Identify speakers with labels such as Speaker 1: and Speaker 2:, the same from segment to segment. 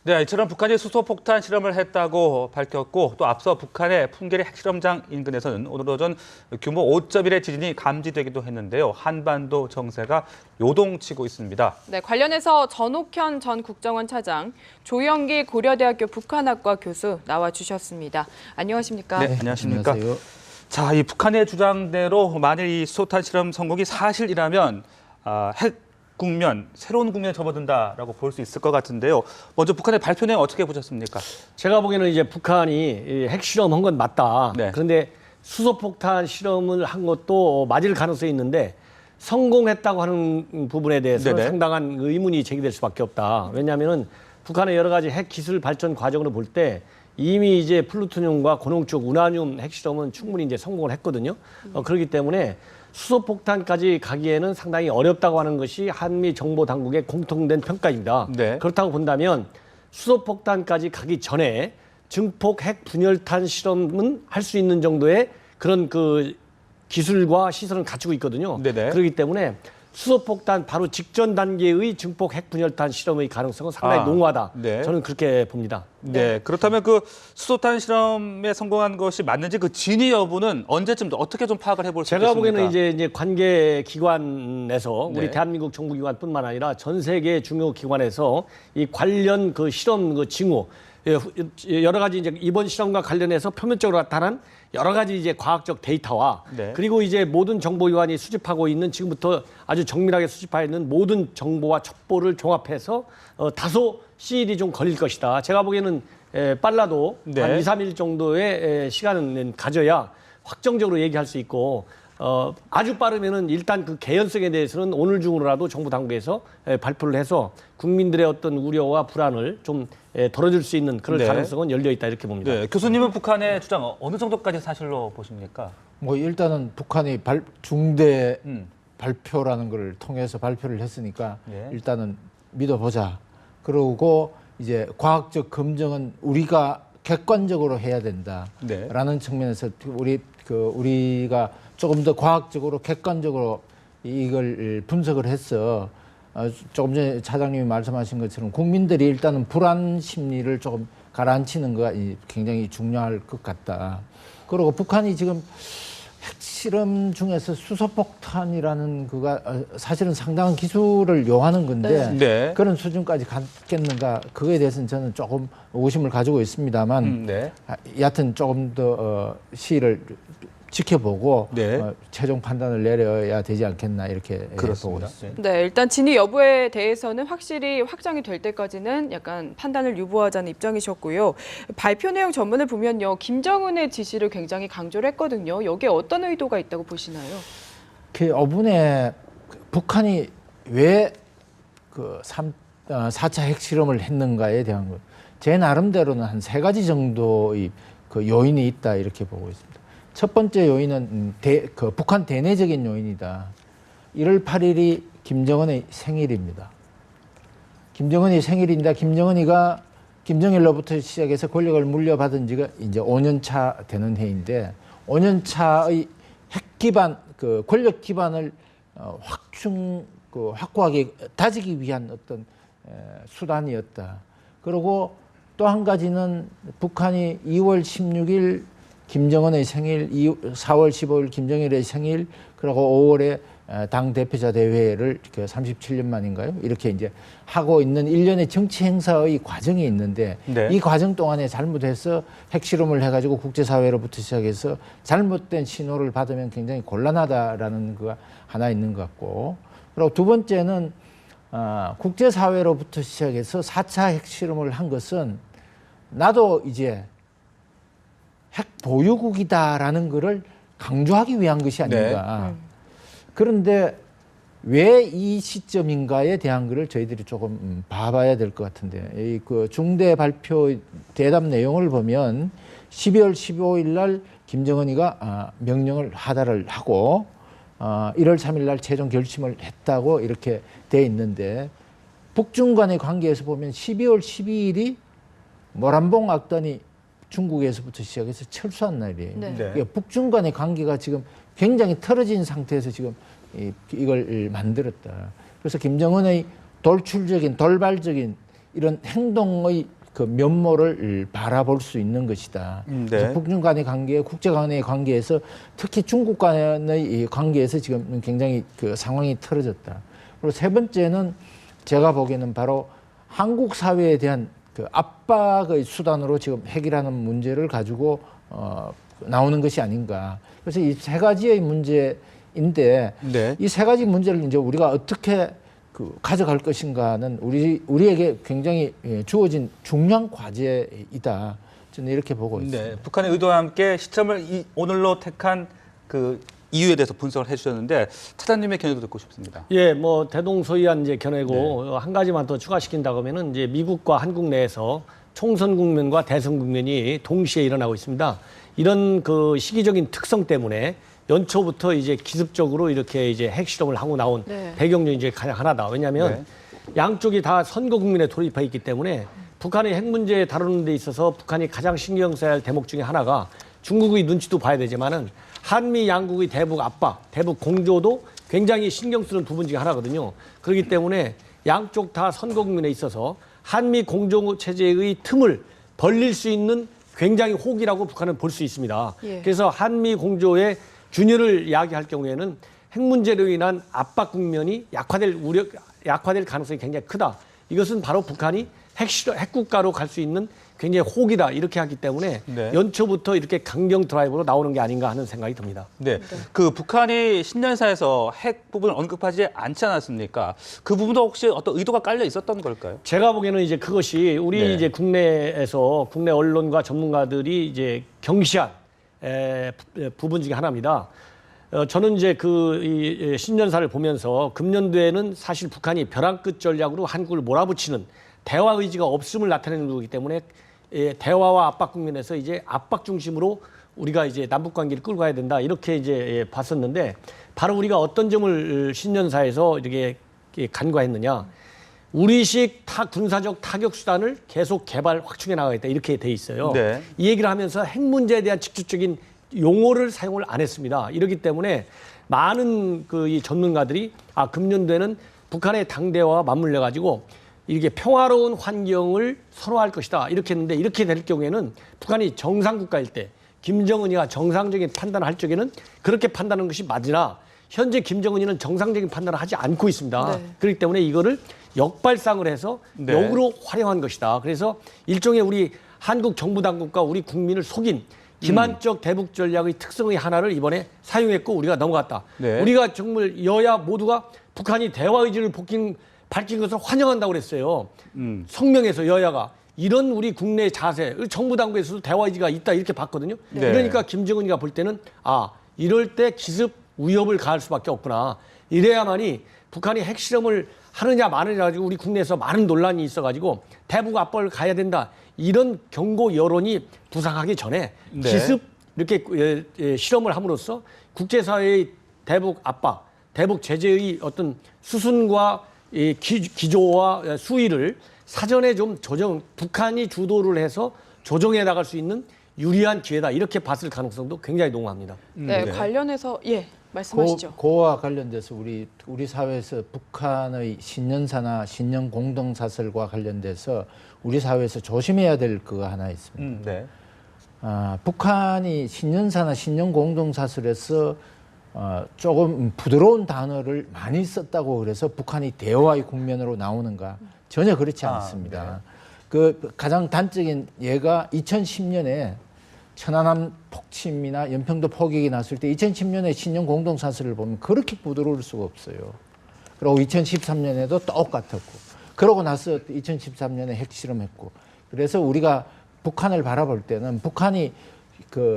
Speaker 1: 네, 이처럼 북한이 수소폭탄 실험을 했다고 밝혔고 또 앞서 북한의 풍계리 핵실험장 인근에서는 오늘 오전 규모 5.1의 지진이 감지되기도 했는데요. 한반도 정세가 요동치고 있습니다.
Speaker 2: 네, 관련해서 전옥현 전 국정원 차장, 조영기 고려대학교 북한학과 교수 나와주셨습니다. 안녕하십니까?
Speaker 1: 네, 안녕하십니까?
Speaker 3: 안녕하세요.
Speaker 1: 자, 이 북한의 주장대로 만일 이 수소탄 실험 성공이 사실이라면 핵 국면, 새로운 국면에 접어든다라고 볼 수 있을 것 같은데요. 먼저 북한의 발표 내용 어떻게 보셨습니까?
Speaker 3: 제가 보기에는 이제 북한이 핵실험한 건 맞다.
Speaker 1: 네.
Speaker 3: 그런데 수소폭탄 실험을 한 것도 맞을 가능성이 있는데 성공했다고 하는 부분에 대해서
Speaker 1: 네네.
Speaker 3: 상당한 의문이 제기될 수밖에 없다. 왜냐하면은 북한의 여러 가지 핵 기술 발전 과정으로 볼 때 이미 이제 플루토늄과 고농축, 우라늄 핵실험은 충분히 이제 성공을 했거든요. 그렇기 때문에 수소폭탄까지 가기에는 상당히 어렵다고 하는 것이 한미 정보 당국의 공통된 평가입니다.
Speaker 1: 네.
Speaker 3: 그렇다고 본다면 수소폭탄까지 가기 전에 증폭 핵 분열탄 실험은 할 수 있는 정도의 그런 그 기술과 시설은 갖추고 있거든요.
Speaker 1: 네네.
Speaker 3: 그렇기 때문에 수소폭탄 바로 직전 단계의 증폭 핵 분열탄 실험의 가능성은 상당히 농후하다.
Speaker 1: 네.
Speaker 3: 저는 그렇게 봅니다.
Speaker 1: 네, 그렇다면 그 수소탄 실험에 성공한 것이 맞는지 그 진위 여부는 언제쯤 어떻게 좀 파악을 해볼 수 있겠습니까?
Speaker 3: 제가 보기에는 이제 관계 기관에서 우리
Speaker 1: 네.
Speaker 3: 대한민국 정부기관뿐만 아니라 전 세계 중요 기관에서 이 관련 그 실험 그 징후 여러 가지 이제 이번 실험과 관련해서 표면적으로 나타난 여러 가지 이제 과학적 데이터와
Speaker 1: 네.
Speaker 3: 그리고 이제 모든 정보기관이 수집하고 있는 지금부터 아주 정밀하게 수집하고 있는 모든 정보와 첩보를 종합해서 다소 시일이 좀 걸릴 것이다. 제가 보기에는 빨라도
Speaker 1: 네.
Speaker 3: 한 2, 3일 정도의 시간은 가져야 확정적으로 얘기할 수 있고 아주 빠르면은 일단 그 개연성에 대해서는 오늘 중으로라도 정부 당국에서 발표를 해서 국민들의 어떤 우려와 불안을 좀 덜어줄 수 있는 그런
Speaker 1: 네.
Speaker 3: 가능성은 열려 있다 이렇게 봅니다.
Speaker 1: 네, 교수님은 북한의 주장 어느 정도까지 사실로 보십니까?
Speaker 4: 뭐 일단은 북한이 중대
Speaker 1: 음.
Speaker 4: 발표라는 걸 통해서 발표를 했으니까
Speaker 1: 네.
Speaker 4: 일단은 믿어보자. 그러고 이제 과학적 검증은 우리가 객관적으로 해야 된다라는
Speaker 1: 네.
Speaker 4: 측면에서 우리가 조금 더 과학적으로 객관적으로 이걸 분석을 해서 조금 전에 차장님이 말씀하신 것처럼 국민들이 일단은 불안 심리를 조금 가라앉히는 거가 굉장히 중요할 것 같다. 그리고 북한이 지금 핵실험 중에서 수소폭탄이라는 그가 사실은 상당한 기술을 요하는 건데
Speaker 1: 네.
Speaker 4: 그런 수준까지 갔겠는가 그거에 대해서는 저는 조금 의구심을 가지고 있습니다만
Speaker 1: 네.
Speaker 4: 여하튼 조금 더 시일을 지켜보고
Speaker 1: 네.
Speaker 4: 최종 판단을 내려야 되지 않겠나 이렇게 보고
Speaker 1: 그렇습니다.
Speaker 4: 있어요.
Speaker 2: 네, 일단 진위 여부에 대해서는 확실히 확정이 될 때까지는 약간 판단을 유보하자는 입장이셨고요. 발표 내용 전문을 보면요, 김정은의 지시를 굉장히 강조를 했거든요. 여기에 어떤 의도가 있다고 보시나요?
Speaker 4: 그 5분에 북한이 왜 그 4차 핵실험을 했는가에 대한 것, 제 나름대로는 한 3가지 정도의 그 요인이 있다 이렇게 보고 있습니다. 첫 번째 요인은 북한 대내적인 요인이다. 1월 8일이 김정은의 생일입니다. 김정은이 생일인데 김정일로부터 시작해서 권력을 물려받은 지가 이제 5년 차 되는 해인데 5년 차의 핵 기반, 그 권력 기반을 확고하게 다지기 위한 어떤 수단이었다. 그리고 또 한 가지는 북한이 2월 16일 김정은의 생일, 4월 15일 김정일의 생일, 그리고 5월에 당 대표자 대회를 37년 만인가요? 이렇게 이제 하고 있는 일련의 정치 행사의 과정이 있는데
Speaker 1: 네.
Speaker 4: 이 과정 동안에 잘못해서 핵실험을 해가지고 국제사회로부터 시작해서 잘못된 신호를 받으면 굉장히 곤란하다라는 거가 하나 있는 것 같고, 그리고 두 번째는 국제사회로부터 시작해서 4차 핵실험을 한 것은 나도 이제 핵 보유국이다라는 것을 강조하기 위한 것이 아닌가. 그런데 왜 이 시점인가에 대한 것을 저희들이 조금 봐봐야 될 것 같은데, 이 그 중대 발표 대답 내용을 보면 12월 15일 날 김정은이가 명령을 하달을 하고 1월 3일 날 최종 결심을 했다고 이렇게 돼 있는데, 북중 간의 관계에서 보면 12월 12일이 모란봉 악단이 중국에서부터 시작해서 철수한 날이에요.
Speaker 2: 네.
Speaker 1: 네.
Speaker 4: 그러니까 북중 간의 관계가 지금 굉장히 틀어진 상태에서 지금 이걸 만들었다. 그래서 김정은의 돌발적인 이런 행동의 그 면모를 바라볼 수 있는 것이다.
Speaker 1: 네.
Speaker 4: 그래서 북중 간의 관계, 국제 간의 관계에서 특히 중국 간의 이 관계에서 지금 굉장히 그 상황이 틀어졌다. 그리고 세 번째는 제가 보기에는 바로 한국 사회에 대한 그 압박의 수단으로 지금 핵이라는 문제를 가지고 나오는 것이 아닌가. 그래서 이 세 가지의 문제인데
Speaker 1: 네.
Speaker 4: 이 세 가지 문제를 이제 우리가 어떻게 그 가져갈 것인가는 우리에게 굉장히 주어진 중요한 과제이다. 저는 이렇게 보고 있습니다.
Speaker 1: 네. 북한의 의도와 함께 시점을 오늘로 택한 그 이유에 대해서 분석을 해주셨는데 차장님의 견해도 듣고 싶습니다.
Speaker 3: 예, 뭐 대동소이한 이제 견해고 한 가지만 더 추가시킨다고 하면은 이제 미국과 한국 내에서 총선 국면과 대선 국면이 동시에 일어나고 있습니다. 이런 그 시기적인 특성 때문에 연초부터 이제 기습적으로 이렇게 이제 핵실험을 하고 나온 배경 요인 중에 가장 하나다. 왜냐하면 양쪽이 다 선거 국면에 돌입해 있기 때문에 북한의 핵 문제 다루는 데 있어서 북한이 가장 신경 써야 할 대목 중에 하나가 중국의 눈치도 봐야 되지만은 한미 양국의 대북 압박, 대북 공조도 굉장히 신경 쓰는 부분 중에 하나거든요. 그렇기 때문에 양쪽 다 선거 국면에 있어서 한미 공조 체제의 틈을 벌릴 수 있는 굉장히 호기라고 북한은 볼 수 있습니다. 그래서 한미 공조의 균열을 야기할 경우에는 핵 문제로 인한 압박 국면이 약화될 가능성이 굉장히 크다. 이것은 바로 북한이 핵국가로 갈 수 있는 굉장히 호기다 이렇게 하기 때문에 연초부터 이렇게 강경 드라이브로 나오는 게 아닌가 하는 생각이 듭니다.
Speaker 1: 네, 그 북한이 신년사에서 핵 부분을 언급하지 않지 않았습니까? 그 부분도 혹시 어떤 의도가 깔려 있었던 걸까요?
Speaker 3: 제가 보기에는 이제 그것이 우리 이제 국내에서 국내 언론과 전문가들이 이제 경시한 부분 중에 하나입니다. 저는 이제 이 신년사를 보면서 금년도에는 사실 북한이 벼랑 끝 전략으로 한국을 몰아붙이는 대화 의지가 없음을 나타내는 거기 때문에 대화와 압박 국면에서 이제 압박 중심으로 우리가 이제 남북 관계를 끌고 가야 된다 이렇게 이제 봤었는데 바로 우리가 어떤 점을 신년사에서 이렇게 간과했느냐. 우리식 군사적 타격 수단을 계속 개발 확충해 나가겠다 이렇게 돼 있어요. 이 얘기를 하면서 핵 문제에 대한 직접적인 용어를 사용을 안 했습니다. 이렇기 때문에 많은 이 전문가들이 금년도에는 북한의 당대화와 맞물려 가지고 이렇게 평화로운 환경을 선호할 것이다 이렇게 했는데 이렇게 될 경우에는 북한이 정상국가일 때 김정은이가 정상적인 판단을 할 적에는 그렇게 판단하는 것이 맞으나 현재 김정은이는 정상적인 판단을 하지 않고 있습니다. 그렇기 때문에 이거를 역발상을 해서 역으로 활용한 것이다. 그래서 일종의 우리 한국 정부 당국과 우리 국민을 속인 기만적 대북 전략의 특성의 하나를 이번에 사용했고 우리가 넘어갔다. 우리가 정말 여야 모두가 북한이 대화 의지를 밝힌 것을 환영한다고 그랬어요. 성명에서 여야가 이런 우리 국내 자세, 정부 당국에서도 대화 의지가 있다 이렇게 봤거든요. 그러니까 김정은이가 볼 때는 이럴 때 기습 위협을 가할 수밖에 없구나. 이래야만이 북한이 핵실험을 하느냐 마느냐 가지고 우리 국내에서 많은 논란이 있어가지고 대북 압박을 가야 된다. 이런 경고 여론이 부상하기 전에 기습 이렇게 실험을 함으로써 국제사회의 대북 압박, 대북 제재의 어떤 수순과 기조와 수위를 사전에 좀 북한이 주도를 해서 조정해 나갈 수 있는 유리한 기회다. 이렇게 봤을 가능성도 굉장히 농후합니다.
Speaker 2: 네, 관련해서 말씀하시죠.
Speaker 4: 그와 관련돼서 우리 사회에서 북한의 신년사나 신년 공동사설과 관련돼서 우리 사회에서 조심해야 될 그거 하나 있습니다. 북한이 신년사나 신년 공동사설에서 조금 부드러운 단어를 많이 썼다고 그래서 북한이 대화의 국면으로 나오는가? 전혀 그렇지 않습니다. 그 가장 단적인 예가 2010년에 천안함 폭침이나 연평도 포격이 났을 때 2010년에 신년 공동사설을 보면 그렇게 부드러울 수가 없어요. 그리고 2013년에도 똑같았고 그러고 나서 2013년에 핵실험했고 그래서 우리가 북한을 바라볼 때는 북한이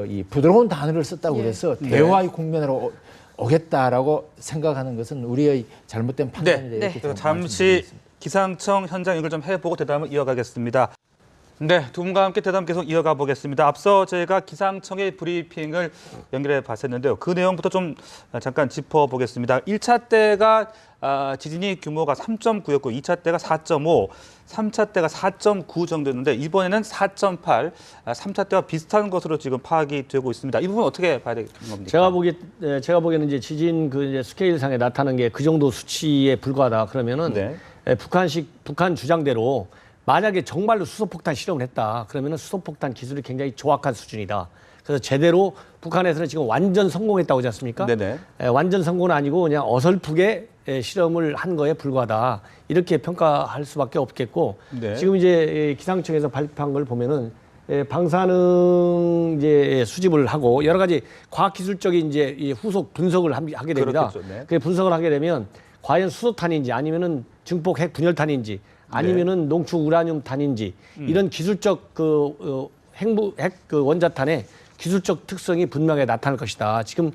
Speaker 4: 이 부드러운 단어를 썼다고 그래서 대화의 국면으로 오겠다라고 생각하는 것은 우리의 잘못된 판단이 되기 때문에
Speaker 1: 잠시 기상청 현장 연결 좀 해보고 대담을 이어가겠습니다. 네, 두 분과 함께 대담 계속 이어가 보겠습니다. 앞서 저희가 기상청의 브리핑을 연결해 봤었는데요. 그 내용부터 좀 잠깐 짚어보겠습니다. 1차 때가 지진이 규모가 3.9였고 2차 때가 4.5, 3차 때가 4.9 정도였는데 이번에는 4.8, 3차 때와 비슷한 것으로 지금 파악이 되고 있습니다. 이 부분 어떻게 봐야 되는 겁니까?
Speaker 3: 제가 보기에는 이제 지진 이제 스케일상에 나타나는 게 그 정도 수치에 불과하다. 그러면은 북한 주장대로 만약에 정말로 수소폭탄 실험을 했다. 그러면 수소폭탄 기술이 굉장히 조악한 수준이다. 그래서 제대로 북한에서는 지금 완전 성공했다고 하지 않습니까?
Speaker 1: 네네.
Speaker 3: 완전 성공은 아니고 그냥 어설프게 실험을 한 거에 불과하다. 이렇게 평가할 수밖에 없겠고
Speaker 1: 네.
Speaker 3: 지금 이제 기상청에서 발표한 걸 보면은 방사능 이제 수집을 하고 여러 가지 과학기술적인 이제 이 후속 분석을 하게 됩니다.
Speaker 1: 그렇겠죠, 네.
Speaker 3: 그 분석을 하게 되면 과연 수소탄인지 아니면은 증폭 핵 분열탄인지 아니면은 농축 우라늄 탄인지 이런 기술적 핵 원자탄의 기술적 특성이 분명하게 나타날 것이다. 지금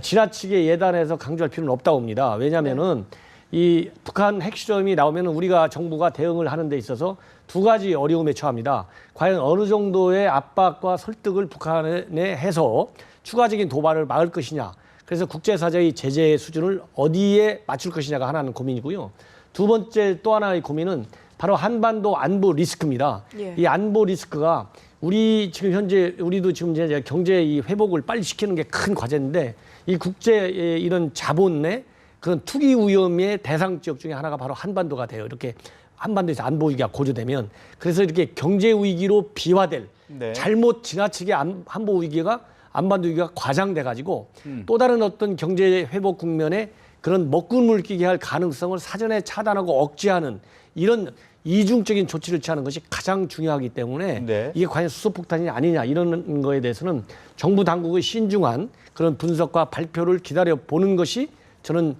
Speaker 3: 지나치게 예단해서 강조할 필요는 없다고 봅니다. 왜냐하면은 이 북한 핵실험이 나오면 우리가 정부가 대응을 하는 데 있어서 두 가지 어려움에 처합니다. 과연 어느 정도의 압박과 설득을 북한에 해서 추가적인 도발을 막을 것이냐. 그래서 국제사회의 제재 수준을 어디에 맞출 것이냐가 하나는 고민이고요. 두 번째 또 하나의 고민은 바로 한반도 안보 리스크입니다.
Speaker 2: 예.
Speaker 3: 이 안보 리스크가 우리 지금 현재 우리도 지금 이제 경제 이 회복을 빨리 시키는 게 큰 과제인데 이 국제의 이런 자본 내 그런 투기 위험의 대상 지역 중에 하나가 바로 한반도가 돼요. 이렇게 한반도에서 안보 위기가 고조되면 그래서 이렇게 경제 위기로 비화될
Speaker 1: 네.
Speaker 3: 잘못 지나치게 안보 위기가 안반도 위기가 과장돼 가지고 또 다른 어떤 경제 회복 국면에 그런 먹구름을 끼게 할 가능성을 사전에 차단하고 억제하는 이런 이중적인 조치를 취하는 것이 가장 중요하기 때문에
Speaker 1: 네.
Speaker 3: 이게 과연 수소폭탄이 아니냐 이런 거에 대해서는 정부 당국의 신중한 그런 분석과 발표를 기다려 보는 것이 저는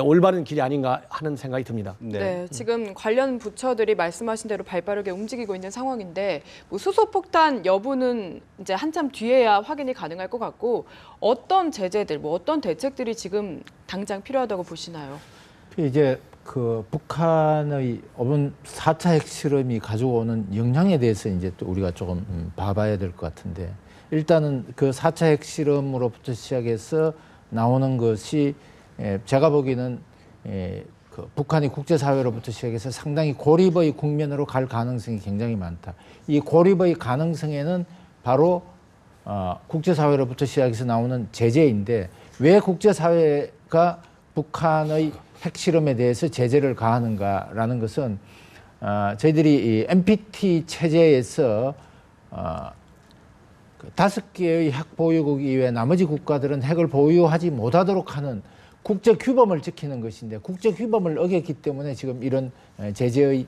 Speaker 3: 올바른 길이 아닌가 하는 생각이 듭니다.
Speaker 2: 네, 지금 관련 부처들이 말씀하신 대로 발빠르게 움직이고 있는 상황인데 뭐 수소폭탄 여부는 이제 한참 뒤에야 확인이 가능할 것 같고 어떤 제재들, 뭐 어떤 대책들이 지금 당장 필요하다고 보시나요?
Speaker 4: 이제 그 북한의 이번 4차 핵실험이 가져오는 영향에 대해서 이제 또 우리가 조금 봐봐야 될 것 같은데 일단은 그 4차 핵실험으로부터 시작해서 나오는 것이 제가 보기에는 그 북한이 국제사회로부터 시작해서 상당히 고립의 국면으로 갈 가능성이 굉장히 많다. 이 고립의 가능성에는 바로 국제사회로부터 시작해서 나오는 제재인데 왜 국제사회가 북한의 핵실험에 대해서 제재를 가하는가라는 것은 저희들이 이 NPT 체제에서 5개의 핵 보유국 이외 나머지 국가들은 핵을 보유하지 못하도록 하는 국제 규범을 지키는 것인데 국제 규범을 어겼기 때문에 지금 이런 제재의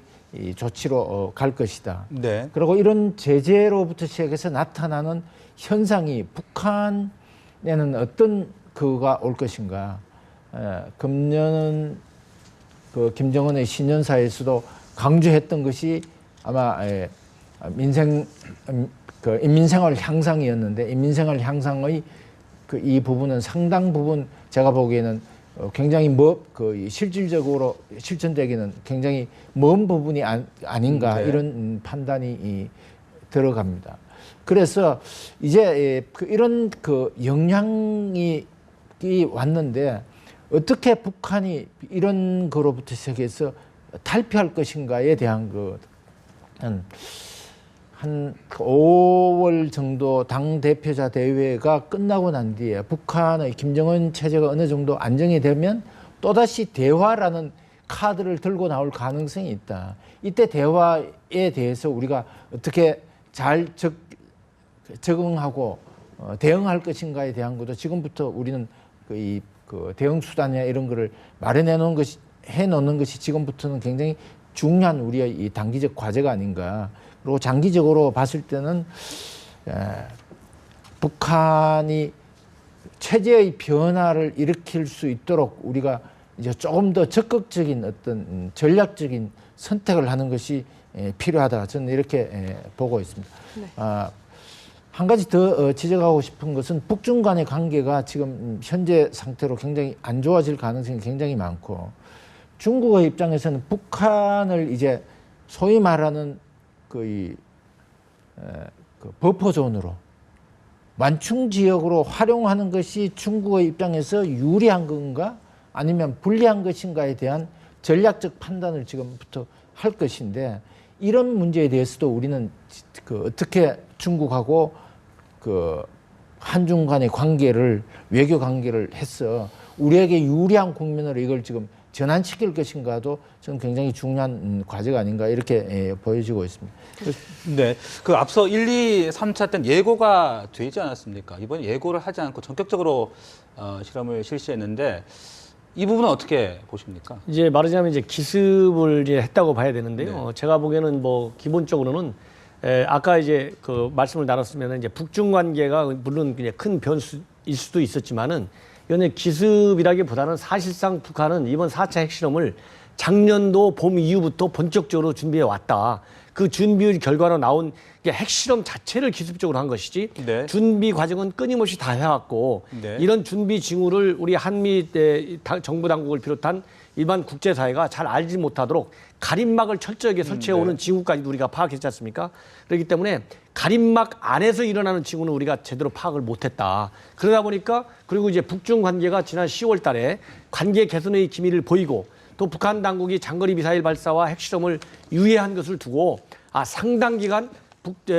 Speaker 4: 조치로 갈 것이다.
Speaker 1: 네.
Speaker 4: 그리고 이런 제재로부터 시작해서 나타나는 현상이 북한에는 어떤 그가 올 것인가. 금년은 그 김정은의 신년사에서도 강조했던 것이 아마 인민생활 향상이었는데 인민생활 향상의 그 이 부분은 상당 부분 제가 보기에는 굉장히 실질적으로 실천되기는 굉장히 먼 부분이 아닌가
Speaker 1: 네.
Speaker 4: 이런 판단이 들어갑니다. 그래서 이제 이런 그 영향이 왔는데 어떻게 북한이 이런 거로부터 시작해서 탈피할 것인가에 대한 것은 한 5월 정도 당 대표자 대회가 끝나고 난 뒤에 북한의 김정은 체제가 어느 정도 안정이 되면 또다시 대화라는 카드를 들고 나올 가능성이 있다. 이때 대화에 대해서 우리가 어떻게 잘 적응하고 대응할 것인가에 대한 것도 지금부터 우리는 그 대응 수단이나 이런 거를 마련해 놓은 것이 해놓는 것이 지금부터는 굉장히 중요한 우리의 이 단기적 과제가 아닌가. 그리고 장기적으로 봤을 때는 북한이 체제의 변화를 일으킬 수 있도록 우리가 이제 조금 더 적극적인 어떤 전략적인 선택을 하는 것이 필요하다. 저는 이렇게 보고 있습니다.
Speaker 2: 네.
Speaker 4: 한 가지 더 지적하고 싶은 것은 북중 간의 관계가 지금 현재 상태로 굉장히 안 좋아질 가능성이 굉장히 많고 중국의 입장에서는 북한을 이제 소위 말하는 그 버퍼존으로 완충 지역으로 활용하는 것이 중국의 입장에서 유리한 건가 아니면 불리한 것인가에 대한 전략적 판단을 지금부터 할 것인데 이런 문제에 대해서도 우리는 어떻게 중국하고 한중 간의 관계를 외교 관계를 해서 우리에게 유리한 국면으로 이걸 지금 전환시킬 것인가도 저는 굉장히 중요한 과제가 아닌가 이렇게 보여지고 있습니다.
Speaker 1: 네, 그 앞서 1, 2, 3차 때는 예고가 되지 않았습니까? 이번 예고를 하지 않고 전격적으로 실험을 실시했는데 이 부분은 어떻게 보십니까?
Speaker 3: 이제 말하자면 이제 기습을 이제 했다고 봐야 되는데요.
Speaker 1: 네.
Speaker 3: 제가 보기에는 뭐 기본적으로는 아까 이제 그 말씀을 나눴으면 이제 북중 관계가 물론 그냥 큰 변수일 수도 있었지만은 이건 기습이라기보다는 사실상 북한은 이번 4차 핵실험을 작년도 봄 이후부터 본격적으로 준비해 왔다. 그 준비 결과로 나온 핵실험 자체를 기습적으로 한 것이지
Speaker 1: 네.
Speaker 3: 준비 과정은 끊임없이 다 해왔고
Speaker 1: 네.
Speaker 3: 이런 준비 징후를 우리 한미 정부 당국을 비롯한 일반 국제사회가 잘 알지 못하도록 가림막을 철저하게 설치해오는 징후까지도 우리가 파악했지 않습니까? 그렇기 때문에 가림막 안에서 일어나는 징후는 우리가 제대로 파악을 못했다. 그러다 보니까 그리고 이제 북중 관계가 지난 10월 달에 관계 개선의 기미를 보이고 또 북한 당국이 장거리 미사일 발사와 핵실험을 유예한 것을 두고 상당 기간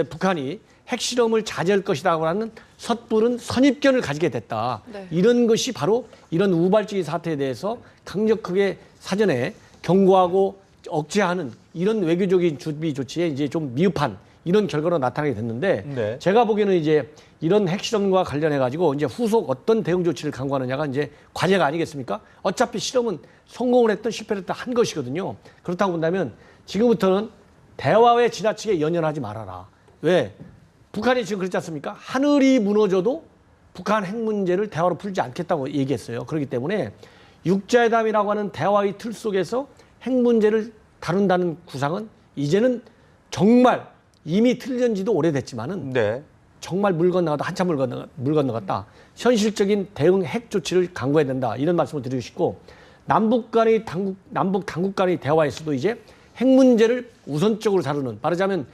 Speaker 3: 북한이 핵실험을 자제할 것이라고 하는 섣부른 선입견을 가지게 됐다.
Speaker 2: 네.
Speaker 3: 이런 것이 바로 이런 우발적인 사태에 대해서 강력하게 사전에 경고하고 억제하는 이런 외교적인 준비 조치에 이제 좀 미흡한 이런 결과로 나타나게 됐는데
Speaker 1: 네.
Speaker 3: 제가 보기에는 이제 이런 핵실험과 관련해 가지고 이제 후속 어떤 대응 조치를 강구하느냐가 이제 과제가 아니겠습니까? 어차피 실험은 성공을 했든 실패를 했든 한 것이거든요. 그렇다고 본다면 지금부터는 대화에 지나치게 연연하지 말아라. 왜? 북한이 지금 그렇지 않습니까? 하늘이 무너져도 북한 핵 문제를 대화로 풀지 않겠다고 얘기했어요. 그렇기 때문에 육자회담이라고 하는 대화의 틀 속에서 핵 문제를 다룬다는 구상은 이제는 정말 이미 틀린 지도 오래됐지만은
Speaker 1: 네.
Speaker 3: 정말 물 건너가다 한참 물 건너갔다. 현실적인 대응 핵 조치를 강구해야 된다. 이런 말씀을 드리고 싶고 남북 당국 간의 대화에서도 이제 핵 문제를 우선적으로 다루는 말하자면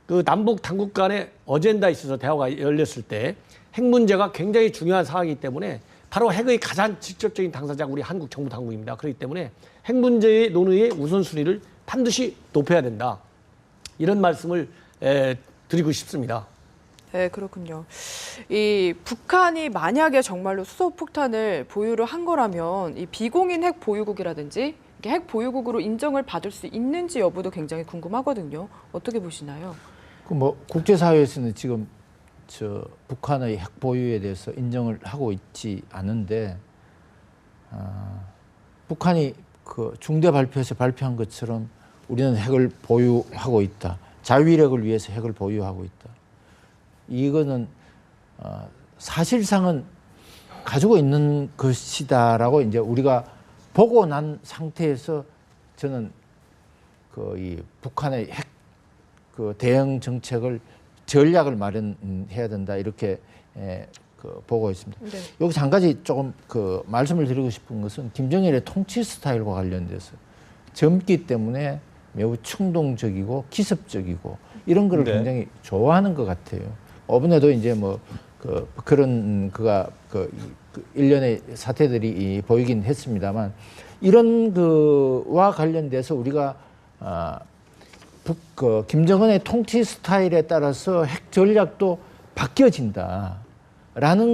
Speaker 3: 그 남북 당국 간의 어젠다에 있어서 대화가 열렸을 때 핵 문제가 굉장히 중요한 사항이기 때문에 바로 핵의 가장 직접적인 당사자가 우리 한국 정부 당국입니다. 그렇기 때문에 핵 문제의 논의의 우선순위를 반드시 높여야 된다. 이런 말씀을 드리고 싶습니다.
Speaker 2: 네, 그렇군요. 이 북한이 만약에 정말로 수소폭탄을 보유를 한 거라면 이 비공인 핵 보유국이라든지 이렇게 핵 보유국으로 인정을 받을 수 있는지 여부도 굉장히 궁금하거든요. 어떻게 보시나요?
Speaker 4: 그 뭐 국제사회에서는 지금 북한의 핵 보유에 대해서 인정을 하고 있지 않은데 북한이 그 중대 발표에서 발표한 것처럼 우리는 핵을 보유하고 있다. 자위력을 위해서 핵을 보유하고 있다. 이거는 사실상은 가지고 있는 것이다라고 이제 우리가 보고 난 상태에서 저는 그 이 북한의 핵 그 대응 정책을 전략을 마련해야 된다 이렇게 그 보고 있습니다.
Speaker 2: 네.
Speaker 4: 여기서 한 가지 조금 그 말씀을 드리고 싶은 것은 김정일의 통치 스타일과 관련돼서 젊기 때문에 매우 충동적이고 기습적이고 이런 거를
Speaker 1: 네.
Speaker 4: 굉장히 좋아하는 것 같아요. 이번에도 이제 뭐 그런 그가 그 일련의 사태들이 보이긴 했습니다만 이런 그와 관련돼서 우리가 김정은의 통치 스타일에 따라서 핵 전략도 바뀌어진다라는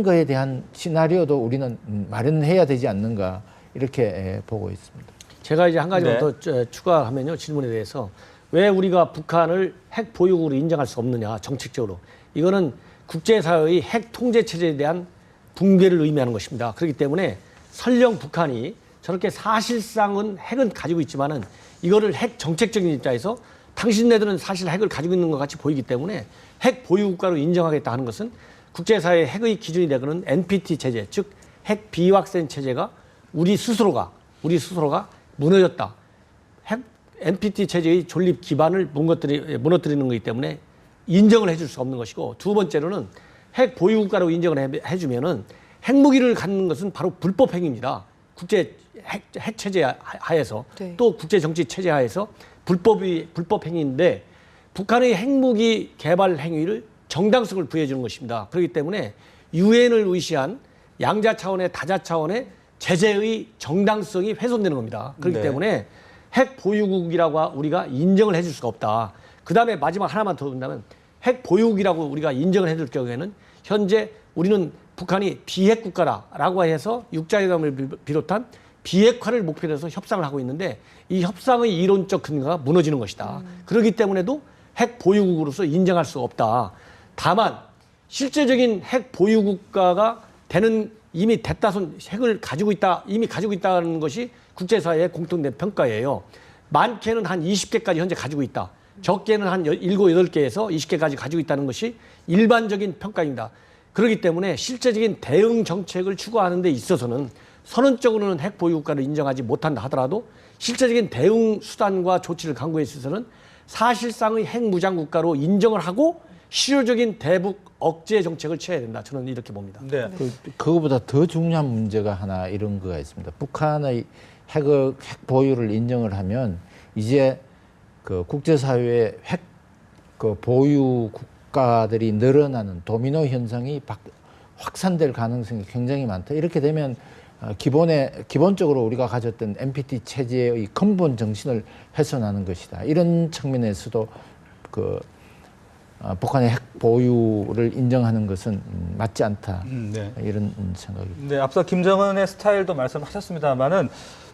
Speaker 4: 거에 대한 시나리오도 우리는 마련해야 되지 않는가 이렇게 보고 있습니다.
Speaker 3: 제가 이제 한 가지만
Speaker 1: 네.
Speaker 3: 더 추가하면요. 질문에 대해서 왜 우리가 북한을 핵 보유국으로 인정할 수 없느냐 정책적으로. 이거는 국제사회의 핵 통제 체제에 대한 붕괴를 의미하는 것입니다. 그렇기 때문에 설령 북한이 저렇게 사실상은 핵은 가지고 있지만은 이거를 핵 정책적인 입장에서 당신네들은 사실 핵을 가지고 있는 것 같이 보이기 때문에 핵 보유국가로 인정하겠다 하는 것은 국제사회의 핵의 기준이 되고는 NPT 체제, 즉 핵 비확산 체제가 우리 스스로가 무너졌다. 핵 NPT 체제의 존립 기반을 무너뜨리는 것이기 때문에 인정을 해줄 수 없는 것이고 두 번째로는 핵 보유국가로 인정을 해주면은 핵무기를 갖는 것은 바로 불법 행위입니다. 국제 핵 체제 하에서
Speaker 2: 네.
Speaker 3: 또 국제 정치 체제 하에서 불법 행위인데 북한의 핵무기 개발 행위를 정당성을 부여해주는 것입니다. 그렇기 때문에 유엔을 의시한 양자 차원의 다자 차원의 제재의 정당성이 훼손되는 겁니다. 그렇기
Speaker 1: 네.
Speaker 3: 때문에 핵 보유국이라고 우리가 인정을 해줄 수가 없다. 그 다음에 마지막 하나만 더 본다면 핵 보유국이라고 우리가 인정을 해줄 경우에는 현재 우리는 북한이 비핵 국가라고 해서 육자회담을 비롯한 비핵화를 목표로 해서 협상을 하고 있는데 이 협상의 이론적 근거가 무너지는 것이다. 그렇기 때문에도 핵 보유국으로서 인정할 수 없다. 다만 실제적인 핵 보유국가가 되는 이미 대다수 핵을 가지고 있다, 이미 가지고 있다는 것이 국제사회의 공통된 평가예요. 많게는 한 20개까지 현재 가지고 있다. 적게는 한 7, 8개에서 20개까지 가지고 있다는 것이 일반적인 평가입니다. 그렇기 때문에 실제적인 대응 정책을 추구하는 데 있어서는 선언적으로는 핵 보유 국가를 인정하지 못한다 하더라도 실제적인 대응 수단과 조치를 강구에 있어서는 사실상의 핵 무장 국가로 인정을 하고 실효적인 대북 억제 정책을 취해야 된다. 저는 이렇게 봅니다.
Speaker 1: 네.
Speaker 4: 그거보다 더 중요한 문제가 하나 이런 거가 있습니다. 북한의 핵 보유를 인정을 하면 이제 그 국제사회의 핵 보유 국가들이 늘어나는 도미노 현상이 확산될 가능성이 굉장히 많다. 이렇게 되면 기본적으로 우리가 가졌던 NPT 체제의 근본 정신을 훼손하는 것이다. 이런 측면에서도 북한의 핵 보유를 인정하는 것은 맞지 않다.
Speaker 1: 네.
Speaker 4: 이런 생각입니다.
Speaker 1: 네, 앞서 김정은의 스타일도 말씀하셨습니다만은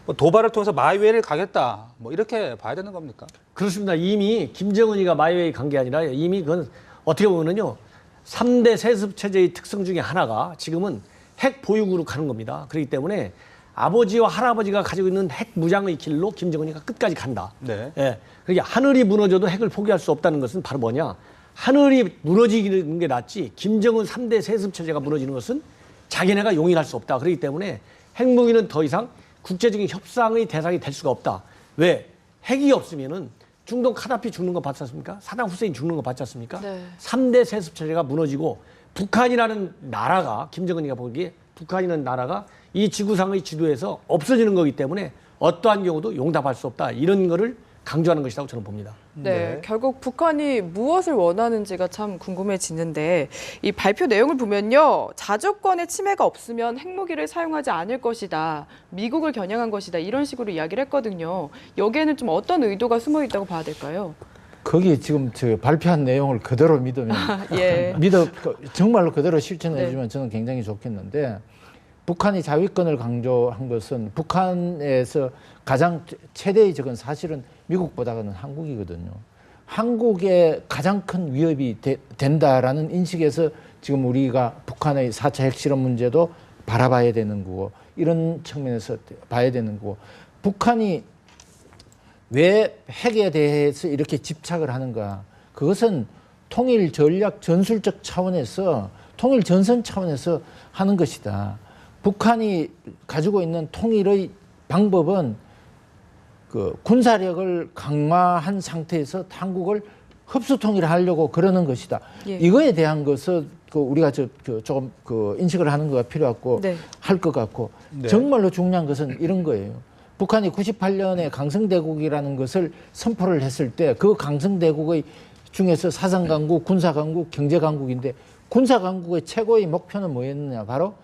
Speaker 1: 뭐 도발을 통해서 마이웨이를 가겠다. 뭐 이렇게 봐야 되는 겁니까?
Speaker 3: 그렇습니다. 이미 김정은이가 마이웨이 간 게 아니라 이미 그건 어떻게 보면은요. 3대 세습 체제의 특성 중에 하나가 지금은 핵 보유국으로 가는 겁니다. 그렇기 때문에 아버지와 할아버지가 가지고 있는 핵 무장의 길로 김정은이가 끝까지 간다.
Speaker 1: 네.
Speaker 3: 예. 그러니까 하늘이 무너져도 핵을 포기할 수 없다는 것은 바로 뭐냐? 하늘이 무너지는 게 낫지 김정은 3대 세습 체제가 무너지는 것은 자기네가 용인할 수 없다. 그렇기 때문에 핵무기는 더 이상 국제적인 협상의 대상이 될 수가 없다. 왜? 핵이 없으면은 중동 카다피 죽는 거 봤지 않습니까? 사담 후세인 죽는 거 봤지 않습니까?
Speaker 2: 네.
Speaker 3: 3대 세습 체제가 무너지고 북한이라는 나라가 김정은이가 보기에 북한이라는 나라가 이 지구상의 지도에서 없어지는 거기 때문에 어떠한 경우도 용납할 수 없다. 이런 거를 강조하는 것이라고 저는 봅니다.
Speaker 2: 네, 결국 북한이 무엇을 원하는지가 참 궁금해지는데 이 발표 내용을 보면요. 자주권의 침해가 없으면 핵무기를 사용하지 않을 것이다. 미국을 겨냥한 것이다. 이런 식으로 이야기를 했거든요. 여기에는 좀 어떤 의도가 숨어 있다고 봐야 될까요?
Speaker 4: 거기 지금 저 발표한 내용을 그대로 믿으면
Speaker 2: 예.
Speaker 4: 정말로 그대로 실천해
Speaker 2: 네.
Speaker 4: 주면 저는 굉장히 좋겠는데 북한이 자위권을 강조한 것은 북한에서 가장 최대의 적은 사실은 미국보다는 한국이거든요. 한국에 가장 큰 위협이 된다라는 인식에서 지금 우리가 북한의 4차 핵실험 문제도 바라봐야 되는 거고 이런 측면에서 봐야 되는 거고 북한이 왜 핵에 대해서 이렇게 집착을 하는가? 그것은 통일 전략 전술적 차원에서 통일 전선 차원에서 하는 것이다. 북한이 가지고 있는 통일의 방법은 군사력을 강화한 상태에서 한국을 흡수 통일하려고 그러는 것이다.
Speaker 2: 예.
Speaker 4: 이거에 대한 것을 우리가 조금 인식을 하는 거가 필요하고
Speaker 2: 네.
Speaker 4: 할 것 같고
Speaker 1: 네.
Speaker 4: 정말로 중요한 것은 이런 거예요. 북한이 98년에 강성대국이라는 것을 선포를 했을 때 그 강성대국의 중에서 사상강국, 군사강국, 경제강국인데 군사강국의 최고의 목표는 뭐였느냐? 바로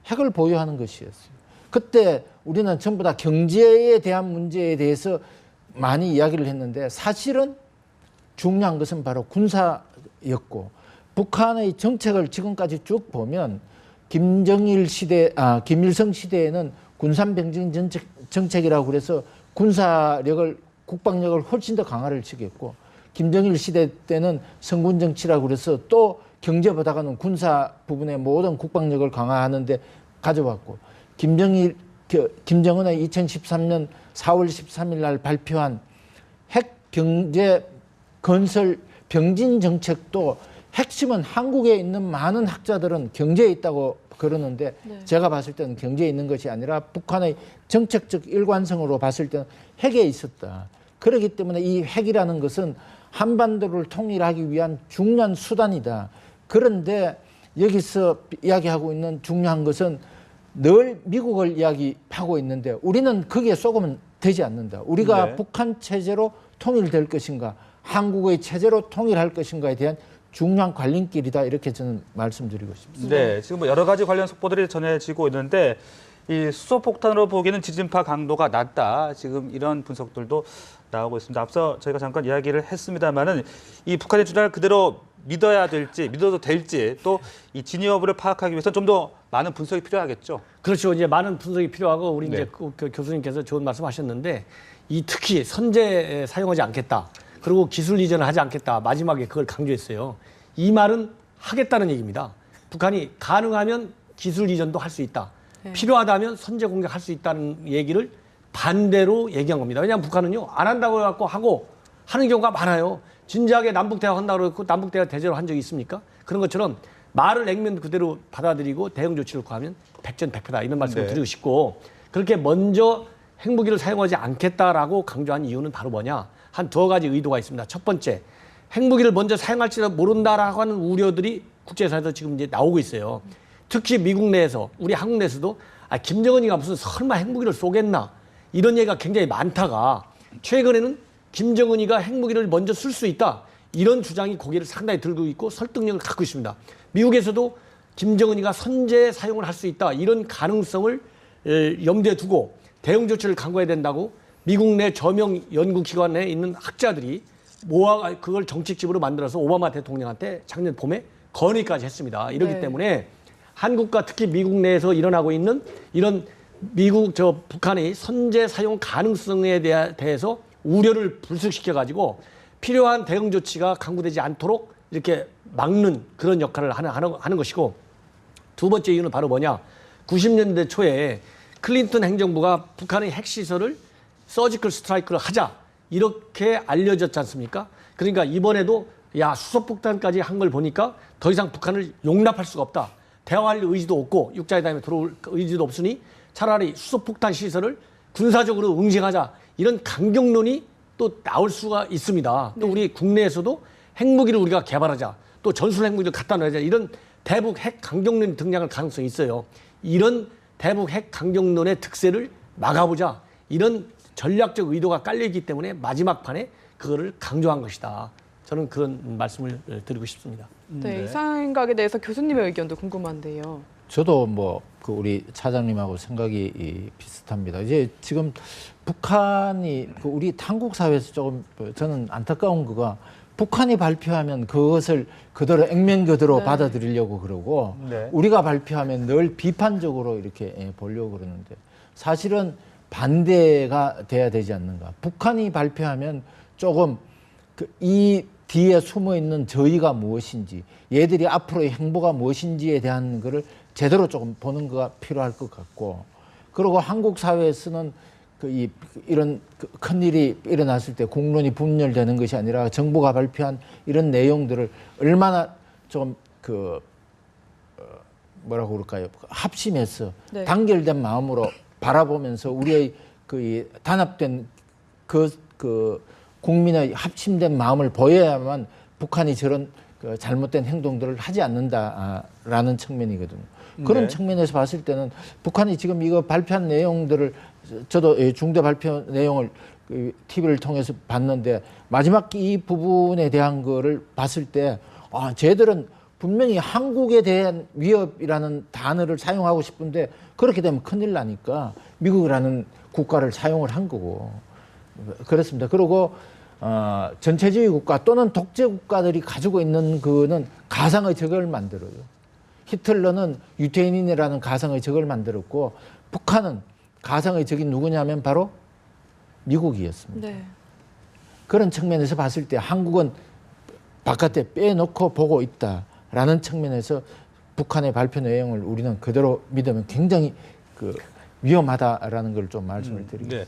Speaker 4: 핵을 보유하는 것이었어요. 그때 우리는 전부 다 경제에 대한 문제에 대해서 많이 이야기를 했는데 사실은 중요한 것은 바로 군사였고 북한의 정책을 지금까지 쭉 보면 김일성 시대에는 군산병진 정책이라고 그래서 군사력을 국방력을 훨씬 더 강화를 시켰고 김정일 시대 때는 성군 정치라고 그래서 또 경제보다는 군사 부분의 모든 국방력을 강화하는데 가져왔고 김정은의 2013년 4월 13일 날 발표한 핵 경제 건설 병진 정책도 핵심은 한국에 있는 많은 학자들은 경제에 있다고 그러는데
Speaker 2: 네.
Speaker 4: 제가 봤을 때는 경제에 있는 것이 아니라 북한의 정책적 일관성으로 봤을 때는 핵에 있었다. 그렇기 때문에 이 핵이라는 것은 한반도를 통일하기 위한 중요한 수단이다. 그런데 여기서 이야기하고 있는 중요한 것은 늘 미국을 이야기하고 있는데 우리는 거기에 속으면 되지 않는다. 우리가
Speaker 1: 네.
Speaker 4: 북한 체제로 통일될 것인가 한국의 체제로 통일할 것인가에 대한 중요한 관림길이다. 이렇게 저는 말씀드리고 싶습니다.
Speaker 1: 네, 지금 뭐 여러 가지 관련 속보들이 전해지고 있는데 이 수소폭탄으로 보기에는 지진파 강도가 낮다. 지금 이런 분석들도 나오고 있습니다. 앞서 저희가 잠깐 이야기를 했습니다만은 이 북한의 주장을 그대로 믿어야 될지 믿어도 될지 또 이 진위 여부를 파악하기 위해서 좀 더 많은 분석이 필요하겠죠.
Speaker 3: 그렇죠. 이제 많은 분석이 필요하고 우리
Speaker 1: 네.
Speaker 3: 이제 그 교수님께서 좋은 말씀하셨는데 이 특히 선제 사용하지 않겠다. 그리고 기술 이전을 하지 않겠다. 마지막에 그걸 강조했어요. 이 말은 하겠다는 얘기입니다. 북한이 가능하면 기술 이전도 할 수 있다.
Speaker 2: 네.
Speaker 3: 필요하다면 선제 공격할 수 있다는 얘기를 반대로 얘기한 겁니다. 왜냐하면 북한은요 안 한다고 해갖고 하고 하는 경우가 많아요. 진지하게 남북대화 한다고 그러고 남북대화 대제로 한 적이 있습니까? 그런 것처럼 말을 액면 그대로 받아들이고 대응 조치를 구하면 백전백패다 이런 말씀을
Speaker 1: 네.
Speaker 3: 드리고 싶고 그렇게 먼저 핵무기를 사용하지 않겠다라고 강조한 이유는 바로 뭐냐? 한 두 가지 의도가 있습니다. 첫 번째, 핵무기를 먼저 사용할지도 모른다라고 하는 우려들이 국제사회에서 지금 이제 나오고 있어요. 특히 미국 내에서 우리 한국 내에서도 김정은이가 무슨 설마 핵무기를 쏘겠나 이런 얘기가 굉장히 많다가 최근에는 김정은이가 핵무기를 먼저 쓸 수 있다 이런 주장이 고개를 상당히 들고 있고 설득력을 갖고 있습니다. 미국에서도 김정은이가 선제 사용을 할 수 있다 이런 가능성을 염두에 두고 대응 조치를 강구해야 된다고 미국 내 저명 연구기관에 있는 학자들이 모아 그걸 정책집으로 만들어서 오바마 대통령한테 작년 봄에 건의까지 했습니다. 이렇기
Speaker 2: 네.
Speaker 3: 때문에 한국과 특히 미국 내에서 일어나고 있는 이런 북한의 선제 사용 가능성에 대해서 우려를 불식시켜 가지고 필요한 대응 조치가 강구되지 않도록 이렇게 막는 그런 역할을 하는 것이고 두 번째 이유는 바로 뭐냐? 90년대 초에 클린턴 행정부가 북한의 핵시설을 서지컬 스트라이크를 하자 이렇게 알려졌지 않습니까? 그러니까 이번에도 야 수소폭탄까지 한 걸 보니까 더 이상 북한을 용납할 수가 없다. 대화할 의지도 없고 육자회담에 들어올 의지도 없으니 차라리 수소폭탄 시설을 군사적으로 응징하자 이런 강경론이 또 나올 수가 있습니다. 또 우리 국내에서도 핵무기를 우리가 개발하자 또 전술 핵무기를 갖다 놓자 이런 대북 핵 강경론 등장할 가능성이 있어요. 이런 대북 핵 강경론의 특세를 막아보자 이런 전략적 의도가 깔려있기 때문에 마지막 판에 그거를 강조한 것이다. 저는 그런 말씀을 드리고 싶습니다.
Speaker 2: 네, 이 생각에 대해서 교수님의 의견도 궁금한데요.
Speaker 4: 저도 뭐 그 우리 차장님하고 생각이 비슷합니다. 이제 지금 북한이 그 우리 한국 사회에서 조금 저는 안타까운 거가 북한이 발표하면 그것을 그대로 액면 그대로
Speaker 2: 네.
Speaker 4: 받아들이려고 그러고
Speaker 1: 네.
Speaker 4: 우리가 발표하면 늘 비판적으로 이렇게 보려고 그러는데 사실은 반대가 돼야 되지 않는가. 북한이 발표하면 조금 이 뒤에 숨어 있는 저희가 무엇인지, 얘들이 앞으로의 행보가 무엇인지에 대한 거를 제대로 조금 보는 거가 필요할 것 같고, 그리고 한국 사회에서는 이런 큰 일이 일어났을 때 공론이 분열되는 것이 아니라 정부가 발표한 이런 내용들을 얼마나 좀 뭐라고 그럴까요? 합심해서
Speaker 2: 네.
Speaker 4: 단결된 마음으로 바라보면서 우리의 단합된 국민의 합심된 마음을 보여야만 북한이 저런 잘못된 행동들을 하지 않는다라는 측면이거든요. 그런
Speaker 1: 네.
Speaker 4: 측면에서 봤을 때는 북한이 지금 이거 발표한 내용들을 저도 중대 발표 내용을 TV를 통해서 봤는데 마지막 이 부분에 대한 거를 봤을 때 쟤들은 분명히 한국에 대한 위협이라는 단어를 사용하고 싶은데 그렇게 되면 큰일 나니까 미국이라는 국가를 사용을 한 거고 그렇습니다. 그리고 전체주의 국가 또는 독재 국가들이 가지고 있는 그는 가상의 적을 만들어요. 히틀러는 유태인이라는 가상의 적을 만들었고 북한은 가상의 적이 누구냐면 바로 미국이었습니다.
Speaker 2: 네.
Speaker 4: 그런 측면에서 봤을 때 한국은 바깥에 빼놓고 보고 있다라는 측면에서 북한의 발표 내용을 우리는 그대로 믿으면 굉장히 위험하다라는 걸 좀 말씀을 드리겠습니다.
Speaker 1: 네.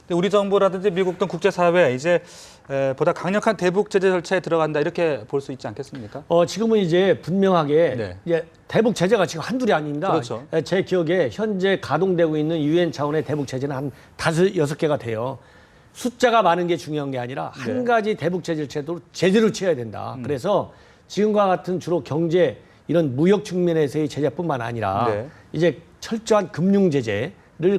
Speaker 1: 근데 우리 정부라든지 미국 등 국제사회 이제 보다 강력한 대북 제재 절차에 들어간다 이렇게 볼 수 있지 않겠습니까?
Speaker 3: 지금은 이제 분명하게
Speaker 1: 네.
Speaker 3: 이제 대북 제재가 지금 한둘이 아닙니다.
Speaker 1: 그렇죠.
Speaker 3: 제 기억에 현재 가동되고 있는 유엔 차원의 대북 제재는 한 5-6개가 돼요. 숫자가 많은 게 중요한 게 아니라 한
Speaker 1: 네.
Speaker 3: 가지 대북 제재를 제대로 취해야 된다. 그래서 지금과 같은 주로 경제 이런 무역 측면에서의 제재뿐만 아니라
Speaker 1: 네.
Speaker 3: 이제 철저한 금융 제재를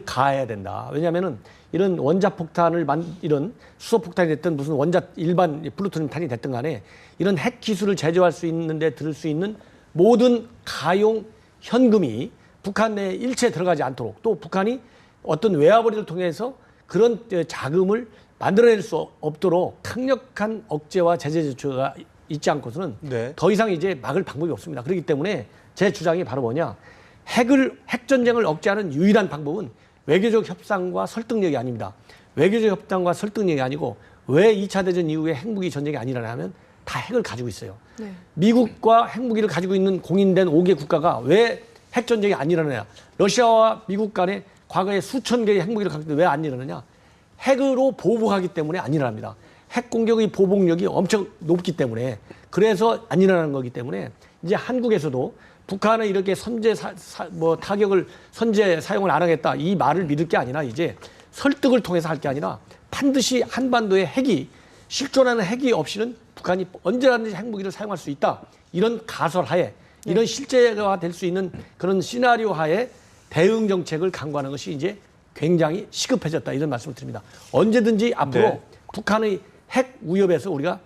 Speaker 3: 가해야 된다. 왜냐하면은 이런 원자폭탄을 이런 수소폭탄이 됐든 무슨 일반 플루토늄 탄이 됐든 간에 이런 핵 기술을 제조할 수 있는데 들을 수 있는 모든 가용 현금이 북한 내에 일체 들어가지 않도록 또 북한이 어떤 외화벌이를 통해서 그런 자금을 만들어낼 수 없도록 강력한 억제와 제재 조치가 있지 않고서는
Speaker 1: 네.
Speaker 3: 더 이상 이제 막을 방법이 없습니다. 그렇기 때문에 제 주장이 바로 뭐냐? 핵 전쟁을 억제하는 유일한 방법은 외교적 협상과 설득력이 아닙니다. 외교적 협상과 설득력이 아니고 왜 2차 대전 이후에 핵무기 전쟁이 안 일어나면 다 핵을 가지고 있어요.
Speaker 2: 네.
Speaker 3: 미국과 핵무기를 가지고 있는 공인된 5개 국가가 왜 핵전쟁이 안 일어나냐. 러시아와 미국 간에 과거에 수천 개의 핵무기를 갖고 있는데 왜 안 일어나냐. 핵으로 보복하기 때문에 안 일어납니다. 핵 공격의 보복력이 엄청 높기 때문에 그래서 안 일어나는 거기 때문에 이제 한국에서도 북한은 이렇게 타격을 선제 사용을 안 하겠다 이 말을 믿을 게 아니라 이제 설득을 통해서 할 게 아니라 반드시 한반도에 핵이 실존하는 핵이 없이는 북한이 언제라든지 핵무기를 사용할 수 있다. 이런 가설하에 이런 실제가 될 수 있는 그런 시나리오 하에 대응 정책을 강구하는 것이 이제 굉장히 시급해졌다. 이런 말씀을 드립니다. 언제든지 앞으로
Speaker 1: 네.
Speaker 3: 북한의 핵 위협에서 우리가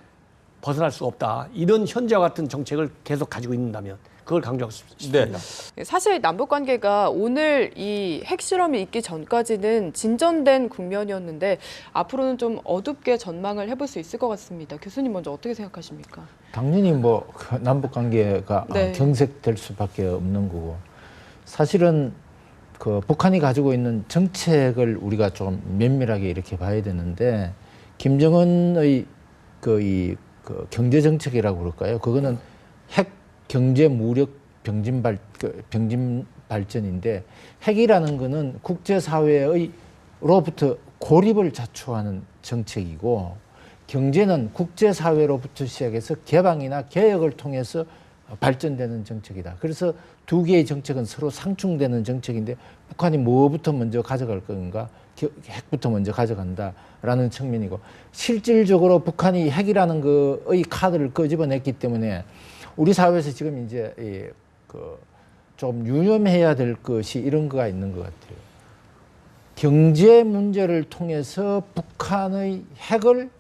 Speaker 3: 벗어날 수 없다. 이런 현재와 같은 정책을 계속 가지고 있는다면 그걸 강조하고 싶습니다.
Speaker 2: 사실 남북 관계가 오늘 이 핵실험이 있기 전까지는 진전된 국면이었는데 앞으로는 좀 어둡게 전망을 해볼 수 있을 것 같습니다. 교수님 먼저 어떻게 생각하십니까?
Speaker 4: 당연히 뭐 남북 관계가
Speaker 2: 네.
Speaker 4: 경색될 수밖에 없는 거고 사실은 그 북한이 가지고 있는 정책을 우리가 좀 면밀하게 이렇게 봐야 되는데 김정은의 그 경제 정책이라고 그럴까요? 그거는 핵 경제 무력 병진 발전인데 핵이라는 거는 국제사회로부터 고립을 자초하는 정책이고 경제는 국제사회로부터 시작해서 개방이나 개혁을 통해서 발전되는 정책이다. 그래서 두 개의 정책은 서로 상충되는 정책인데 북한이 뭐부터 먼저 가져갈 건가? 핵부터 먼저 가져간다라는 측면이고 실질적으로 북한이 핵이라는 거의 카드를 끄집어냈기 때문에 우리 사회에서 지금 이제 좀 유념해야 될 것이 이런 거가 있는 것 같아요. 경제 문제를 통해서 북한의 핵을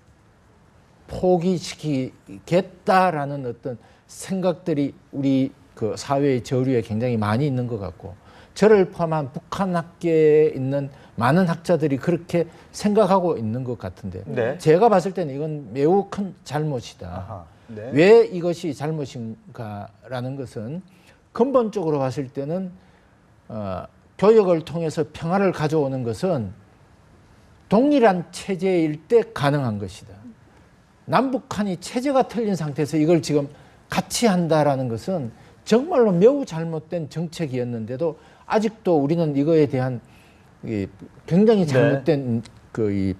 Speaker 4: 포기시키겠다라는 어떤 생각들이 우리 그 사회의 저류에 굉장히 많이 있는 것 같고 저를 포함한 북한 학계에 있는 많은 학자들이 그렇게 생각하고 있는 것 같은데
Speaker 1: 네.
Speaker 4: 제가 봤을 때는 이건 매우 큰 잘못이다.
Speaker 1: 아하. 네.
Speaker 4: 왜 이것이 잘못인가라는 것은 근본적으로 봤을 때는 교역을 통해서 평화를 가져오는 것은 동일한 체제일 때 가능한 것이다. 남북한이 체제가 틀린 상태에서 이걸 지금 같이 한다라는 것은 정말로 매우 잘못된 정책이었는데도 아직도 우리는 이거에 대한 굉장히 잘못된 그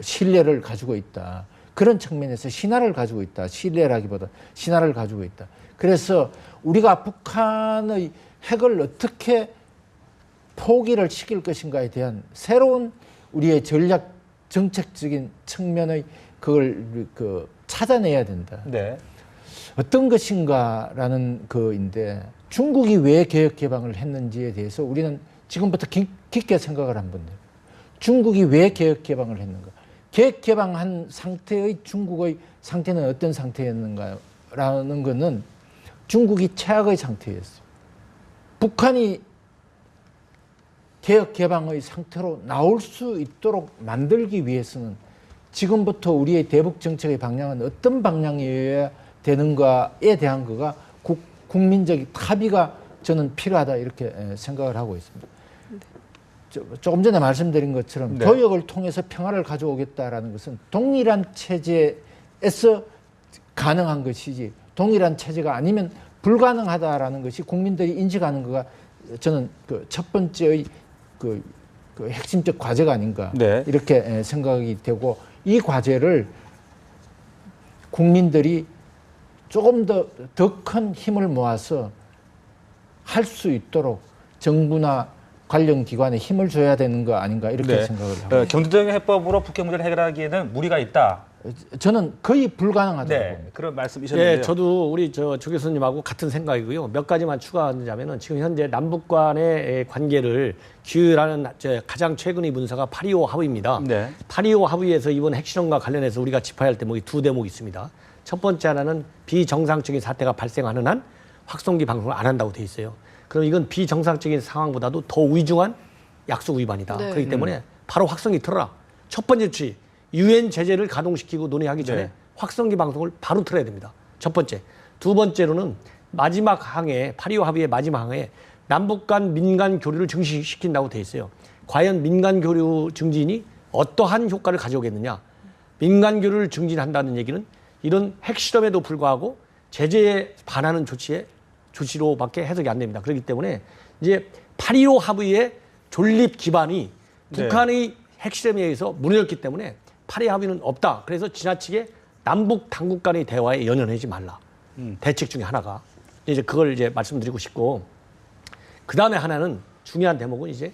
Speaker 4: 신뢰를 가지고 있다. 그런 측면에서 신화를 가지고 있다. 신뢰라기보다 신화를 가지고 있다. 그래서 우리가 북한의 핵을 어떻게 포기를 시킬 것인가에 대한 새로운 우리의 전략 정책적인 측면의 그걸 찾아내야 된다.
Speaker 1: 네.
Speaker 4: 어떤 것인가라는 거인데 중국이 왜 개혁 개방을 했는지에 대해서 우리는 지금부터 깊게 생각을 한번 해요. 중국이 왜 개혁 개방을 했는가? 개혁 개방한 상태의 중국의 상태는 어떤 상태였는가라는 것은 중국이 최악의 상태였어요. 북한이 개혁 개방의 상태로 나올 수 있도록 만들기 위해서는 지금부터 우리의 대북 정책의 방향은 어떤 방향이어야 되는가에 대한 거가 국민적 합의가 저는 필요하다 이렇게 생각을 하고 있습니다. 조금 전에 말씀드린 것처럼
Speaker 1: 네.
Speaker 4: 교역을 통해서 평화를 가져오겠다라는 것은 동일한 체제에서 가능한 것이지 동일한 체제가 아니면 불가능하다라는 것이 국민들이 인식하는 거가 저는 그 첫 번째의 그 핵심적 과제가 아닌가
Speaker 1: 네.
Speaker 4: 이렇게 생각이 되고 이 과제를 국민들이 조금 더 큰 힘을 모아서 할 수 있도록 정부나 관련 기관에 힘을 줘야 되는 거 아닌가 이렇게
Speaker 1: 네.
Speaker 4: 생각을 하고
Speaker 1: 경제적 해법으로 북핵 문제를 해결하기에는 무리가 있다.
Speaker 4: 저는 거의 불가능하다고
Speaker 1: 네.
Speaker 4: 봅니다.
Speaker 1: 그런 말씀이셨는데요.
Speaker 3: 예, 저도 우리 조 교수님하고 같은 생각이고요. 몇 가지만 추가하자면은 지금 현재 남북 간의 관계를 규율하는 가장 최근의 문서가 8.25 합의입니다.
Speaker 1: 네.
Speaker 3: 8.25 합의에서 이번 핵실험과 관련해서 우리가 짚어야 할 대목이 두 대목이 있습니다. 첫 번째 하나는 비정상적인 사태가 발생하는 한 확성기 방송을 안 한다고 돼 있어요. 그럼 이건 비정상적인 상황보다도 더 위중한 약속 위반이다.
Speaker 2: 네.
Speaker 3: 그렇기 때문에 바로 확성기 틀어라. 첫 번째 주의, 유엔 제재를 가동시키고 논의하기 전에
Speaker 1: 네.
Speaker 3: 확성기 방송을 바로 틀어야 됩니다. 첫 번째. 두 번째로는 마지막 항에 8.25 합의의 마지막 항에 남북 간 민간 교류를 증식시킨다고 돼 있어요. 과연 민간 교류 증진이 어떠한 효과를 가져오겠느냐. 민간 교류를 증진한다는 얘기는 이런 핵실험에도 불구하고 제재에 반하는 조치로밖에 해석이 안 됩니다. 그렇기 때문에 이제 8.25 합의의 존립 기반이
Speaker 1: 네.
Speaker 3: 북한의 핵실험에 의해서 무너졌기 때문에 8.25 합의는 없다. 그래서 지나치게 남북 당국 간의 대화에 연연하지 말라. 대책 중에 하나가 이제 그걸 이제 말씀드리고 싶고, 그 다음에 하나는 중요한 대목은 이제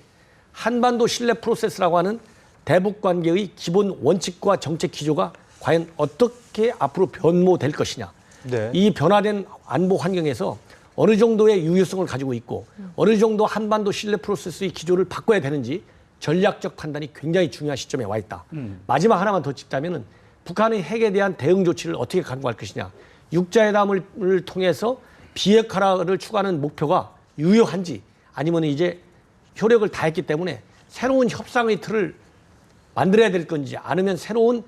Speaker 3: 한반도 신뢰 프로세스라고 하는 대북 관계의 기본 원칙과 정책 기조가 과연 어떻게 앞으로 변모될 것이냐.
Speaker 1: 네.
Speaker 3: 이 변화된 안보 환경에서 어느 정도의 유효성을 가지고 있고 어느 정도 한반도 신뢰 프로세스의 기조를 바꿔야 되는지 전략적 판단이 굉장히 중요한 시점에 와 있다. 마지막 하나만 더 짚자면은 북한의 핵에 대한 대응 조치를 어떻게 강구할 것이냐. 육자회담을 통해서 비핵화를 추구하는 목표가 유효한지, 아니면 이제 효력을 다했기 때문에 새로운 협상의 틀을 만들어야 될 건지, 아니면 새로운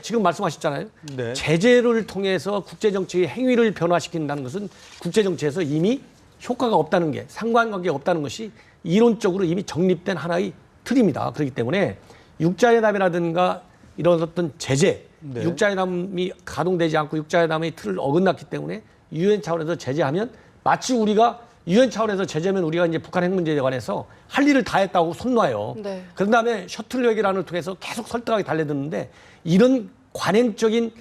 Speaker 3: 지금 말씀하셨잖아요.
Speaker 1: 네.
Speaker 3: 제재를 통해서 국제정치의 행위를 변화시킨다는 것은 국제정치에서 이미 효과가 없다는 게, 상관관계가 없다는 것이 이론적으로 이미 정립된 하나의 틀입니다. 그렇기 때문에 육자회담이라든가 이런 어떤 제재,
Speaker 1: 네.
Speaker 3: 육자회담이 가동되지 않고 육자회담의 틀을 어긋났기 때문에 유엔 차원에서 제재하면 마치 우리가 유엔 차원에서 제재면 우리가 이제 북한 핵 문제에 관해서 할 일을 다 했다고 손놔요.
Speaker 2: 네.
Speaker 3: 그런 다음에 셔틀 외교란을 통해서 계속 설득하게 달려드는데, 이런 관행적인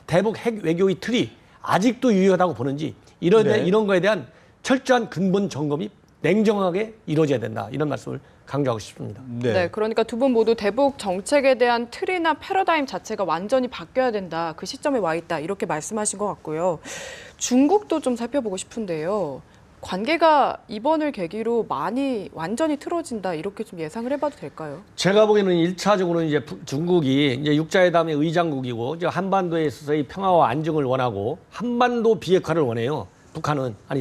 Speaker 3: 대북 핵 외교의 틀이 아직도 유효하다고 보는지,
Speaker 1: 네.
Speaker 3: 이런 거에 대한 철저한 근본 점검이 냉정하게 이루어져야 된다. 이런 말씀을 강조하고 싶습니다.
Speaker 2: 네, 그러니까 두 분 모두 대북 정책에 대한 틀이나 패러다임 자체가 완전히 바뀌어야 된다. 그 시점에 와 있다. 이렇게 말씀하신 것 같고요. 중국도 좀 살펴보고 싶은데요. 관계가 이번을 계기로 완전히 틀어진다. 이렇게 좀 예상을 해봐도 될까요?
Speaker 3: 제가 보기에는 1차적으로는 이제 중국이 이제 육자회담의 의장국이고 이제 한반도에 있어서의 평화와 안정을 원하고 한반도 비핵화를 원해요.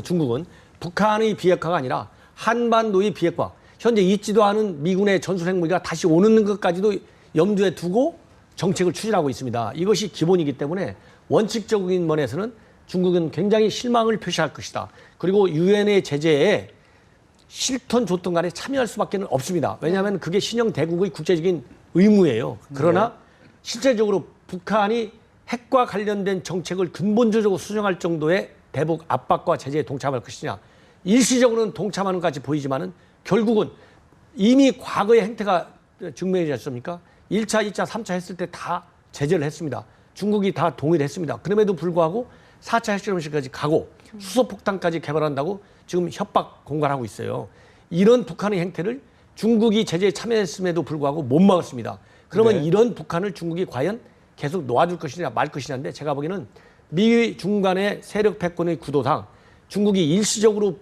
Speaker 3: 중국은 북한의 비핵화가 아니라 한반도의 비핵화. 현재 있지도 않은 미군의 전술 핵무기가 다시 오는 것까지도 염두에 두고 정책을 추진하고 있습니다. 이것이 기본이기 때문에 원칙적인 면에서는 중국은 굉장히 실망을 표시할 것이다. 그리고 유엔의 제재에 싫든 좋든 간에 참여할 수밖에 없습니다. 왜냐하면 그게 신형 대국의 국제적인 의무예요. 그러나 실제적으로 북한이 핵과 관련된 정책을 근본적으로 수정할 정도의 대북 압박과 제재에 동참할 것이냐. 일시적으로는 동참하는 것 같이 보이지만은 결국은 이미 과거의 행태가 증명되지 않습니까? 1차, 2차, 3차 했을 때 다 제재를 했습니다. 중국이 다 동의를 했습니다. 그럼에도 불구하고 4차 핵실험실까지 가고 수소폭탄까지 개발한다고 지금 협박 공갈하고 있어요. 이런 북한의 행태를 중국이 제재에 참여했음에도 불구하고 못 막았습니다. 그러면
Speaker 1: 네.
Speaker 3: 이런 북한을 중국이 과연 계속 놓아줄 것이냐 말 것이냐인데, 제가 보기에는 미 중간의 세력 패권의 구도상 중국이 일시적으로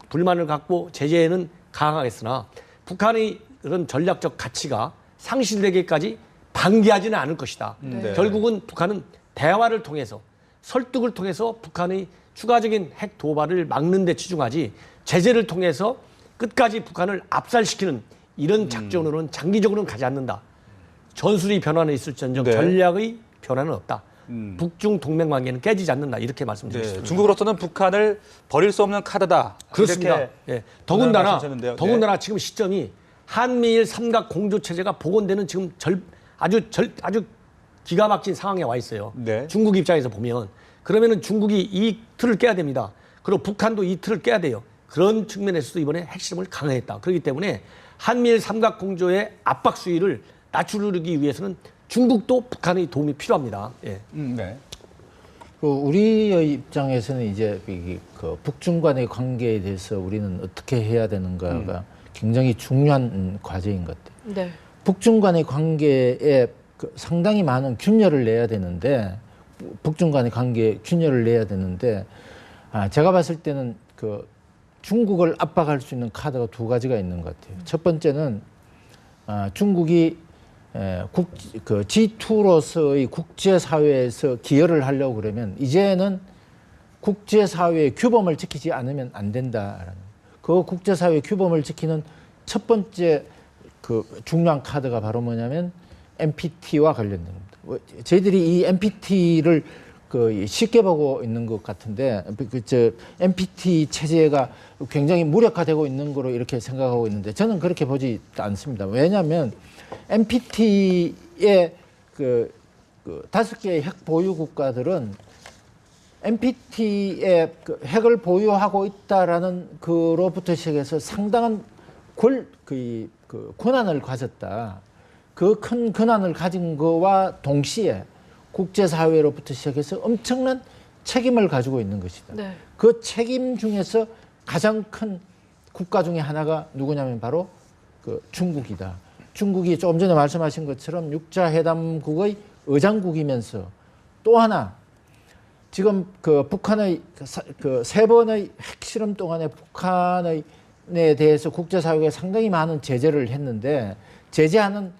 Speaker 3: 불만을 갖고 제재에는 강하겠으나 북한의 그런 전략적 가치가 상실되기까지 방기하지는 않을 것이다.
Speaker 1: 네.
Speaker 3: 결국은 북한은 대화를 통해서, 설득을 통해서 북한의 추가적인 핵 도발을 막는 데 치중하지, 제재를 통해서 끝까지 북한을 압살시키는 이런 작전으로는 장기적으로는 가지 않는다. 전술의 변화는 있을지언정
Speaker 1: 네.
Speaker 3: 전략의 변화는 없다. 북중 동맹 관계는 깨지지 않는다. 이렇게 말씀드리겠습니다.
Speaker 1: 네. 중국으로서는 북한을 버릴 수 없는 카드다.
Speaker 3: 그렇습니다.
Speaker 1: 이렇게
Speaker 3: 예. 더군다나
Speaker 1: 말씀하셨는데요.
Speaker 3: 지금 시점이 한미일 삼각 공조 체제가 복원되는 지금 아주 기가 막힌 상황에 와 있어요.
Speaker 1: 네.
Speaker 3: 중국 입장에서 보면 그러면은 중국이 이 틀을 깨야 됩니다. 그리고 북한도 이 틀을 깨야 돼요. 그런 측면에서도 이번에 핵실험을 강화했다. 그렇기 때문에 한미일 삼각 공조의 압박 수위를 낮추기 위해서는 중국도 북한의 도움이 필요합니다. 예.
Speaker 1: 네.
Speaker 4: 우리의 입장에서는 이제 그 북중 간의 관계에 대해서 우리는 어떻게 해야 되는가가 굉장히 중요한 과제인 것 같아요.
Speaker 2: 네.
Speaker 4: 북중 간의 관계에 상당히 많은 균열을 내야 되는데, 북중 간의 관계에 균열을 내야 되는데, 제가 봤을 때는 그 중국을 압박할 수 있는 카드가 두 가지가 있는 것 같아요. 첫 번째는 중국이 G2로서의 국제사회에서 기여를 하려고 그러면 이제는 국제사회의 규범을 지키지 않으면 안 된다라는, 그 국제사회의 규범을 지키는 첫 번째 그 중요한 카드가 바로 뭐냐면 NPT와 관련된 겁니다. 저희들이 이 NPT를 쉽게 보고 있는 것 같은데 NPT 체제가 굉장히 무력화되고 있는 거로 이렇게 생각하고 있는데 저는 그렇게 보지 않습니다. 왜냐하면 NPT의 그 5개의 핵 보유 국가들은 NPT의 핵을 보유하고 있다라는 그로부터 시작해서 상당한 권한을 가졌다. 그 큰 권한을 가진 거와 동시에 국제사회로부터 시작해서 엄청난 책임을 가지고 있는 것이다.
Speaker 2: 네.
Speaker 4: 그 책임 중에서 가장 큰 국가 중에 하나가 누구냐면 바로 중국이다. 중국이 조금 전에 말씀하신 것처럼 6자 회담국의 의장국이면서 또 하나 지금 북한의 세 번의 핵실험 동안에 북한에 대해서 국제사회가 상당히 많은 제재를 했는데 제재하는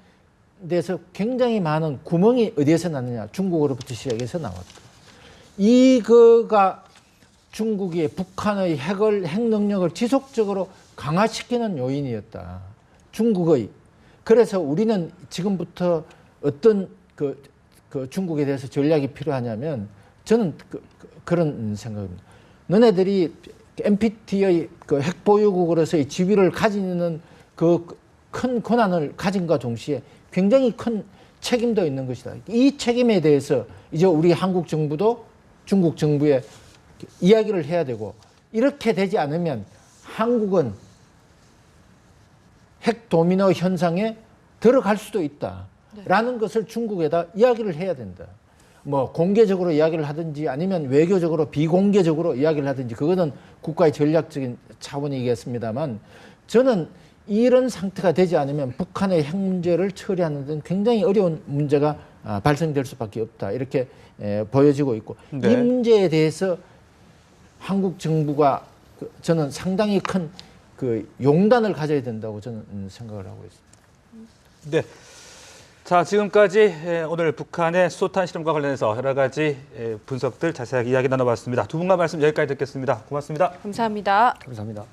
Speaker 4: 데서 굉장히 많은 구멍이 어디에서 났느냐? 중국으로부터 시작해서 나왔다. 이거가 중국이 북한의 핵 능력을 지속적으로 강화시키는 요인이었다. 중국의. 그래서 우리는 지금부터 어떤 중국에 대해서 전략이 필요하냐면 저는 그런 생각입니다. 너네들이 NPT의 핵 보유국으로서의 지위를 가지는 큰 권한을 가진과 동시에 굉장히 큰 책임도 있는 것이다. 이 책임에 대해서 이제 우리 한국 정부도 중국 정부에 이야기를 해야 되고 이렇게 되지 않으면 한국은 핵 도미노 현상에 들어갈 수도 있다라는 것을 중국에다 이야기를 해야 된다. 뭐 공개적으로 이야기를 하든지 아니면 외교적으로 비공개적으로 이야기를 하든지 그거는 국가의 전략적인 차원이겠습니다만 저는 이런 상태가 되지 않으면 북한의 핵 문제를 처리하는 데는 굉장히 어려운 문제가 발생될 수밖에 없다. 이렇게 보여지고 있고
Speaker 1: 네.
Speaker 4: 이 문제에 대해서 한국 정부가 저는 상당히 큰 용단을 가져야 된다고 저는 생각을 하고 있습니다.
Speaker 1: 네. 자, 지금까지 오늘 북한의 수소탄 실험과 관련해서 여러 가지 분석들 자세하게 이야기 나눠봤습니다. 두 분과 말씀 여기까지 듣겠습니다. 고맙습니다.
Speaker 2: 감사합니다.
Speaker 3: 감사합니다.